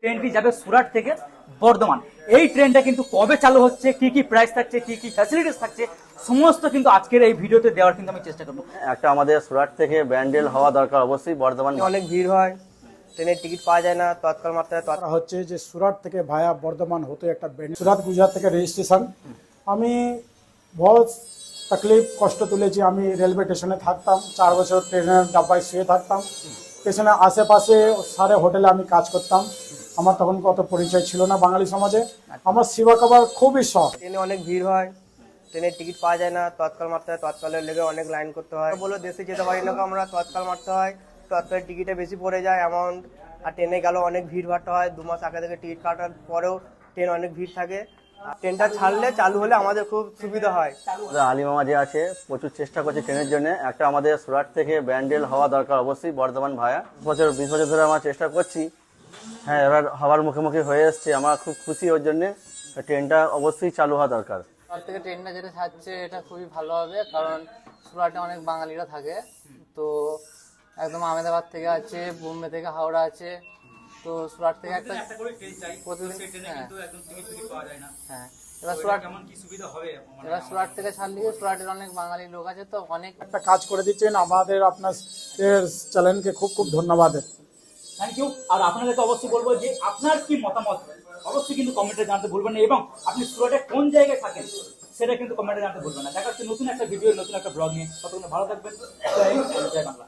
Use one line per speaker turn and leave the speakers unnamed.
ট্রেনটি যাবে সুরাট থেকে বর্ধমান। এই ট্রেনটা কিন্তু কবে চালু হচ্ছে, কি কি প্রাইস থাকছে, কি কি ফ্যাসিলিটিস থাকছে, সমস্ত কিন্তু আজকের এই ভিডিওতে দেওয়ার কিন্তু আমি চেষ্টা করবো।
একটা আমাদের সুরাট থেকে ব্যান্ডেল হওয়া দরকার অবশ্যই। বর্ধমান
অনেক ভিড় হয়, ট্রেনের টিকিট পাওয়া যায় না, তৎকাল মাত্রায়
করা হচ্ছে যে সুরাট থেকে ভায়া বর্ধমান হতে একটা সুরাট গুজরাট থেকে রেজিস্ট্রেশন। আমি বহুত তকলিফ কষ্ট তুলেছি। আমি রেলওয়ে স্টেশনে থাকতাম 4 বছর, ট্রেনের ডাব্বায় শুয়ে থাকতাম। স্টেশনের আশেপাশে সারে হোটেলে আমি কাজ করতাম। আমার তখন কত পরিচয় ছিল না বাঙালি সমাজে। আমার সেবা করার খুবই শখ।
ট্রেনে অনেক ভিড় হয়, ট্রেনের টিকিট পাওয়া যায় না, তৎকাল মাত্রায় তৎকালের লেগে অনেক লাইন করতে হয়। বলে দেশে যেতে পারি না, আমরা তৎকাল মারতে হয়, তৎকালের টিকিটে বেশি পড়ে যায় অ্যামাউন্ট। আর ট্রেনে গেলেও অনেক ভিড় ভাড়টা হয়, 2 মাস আগে থেকে টিকিট কাটার পরেও ট্রেন অনেক ভিড় থাকে। ট্রেনটা ছাড়লে চালু হলে আমাদের খুব সুবিধা হয়।
আলিমামা যে আছে প্রচুর চেষ্টা করছে ট্রেনের জন্য। একটা আমাদের সুরাট থেকে ব্যান্ডেল হওয়া দরকার অবশ্যই বর্ধমান ভায়া। 20 বছর ধরে আমরা চেষ্টা করছি। হ্যাঁ, এবার হওয়ার মুখোমুখি হয়ে এসছে। আমরা খুব খুশি ওর জন্যে। ট্রেনটা অবশ্যই চালু হওয়া দরকার।
সুরাট থেকে ট্রেনটা যেটা ছাড়ছে এটা খুবই ভালো হবে, কারণ সুরাটে অনেক বাঙালিরা থাকে। তো একদম আহমেদাবাদ থেকে আছে, বোম্বে থেকে হাওড়া আছে। তো সুরাট থেকে একটা প্রতিদিন হ্যাঁ এবার সুরাট থেকে ছাড়লে সুরাটের অনেক বাঙালি লোক আছে, তো অনেক
একটা কাজ করে দিচ্ছেন আমাদের, আপনার চ্যানেলকে খুব খুব ধন্যবাদ।
Thank you. আর আপনাদেরকে অবশ্যই বলবো যে আপনার কি মতামত অবশ্যই কিন্তু কমেন্টে জানাতে ভুলবেন না, এবং আপনি সুরাটে কোন জায়গায় থাকেন সেটা কিন্তু কমেন্টে জানাতে ভুলবেন না। দেখা হচ্ছে নতুন একটা ভিডিও, নতুন একটা ব্লগ নিয়ে। ততক্ষণ ভালো থাকবেন। জয় হিন্দ, জয় বাংলা।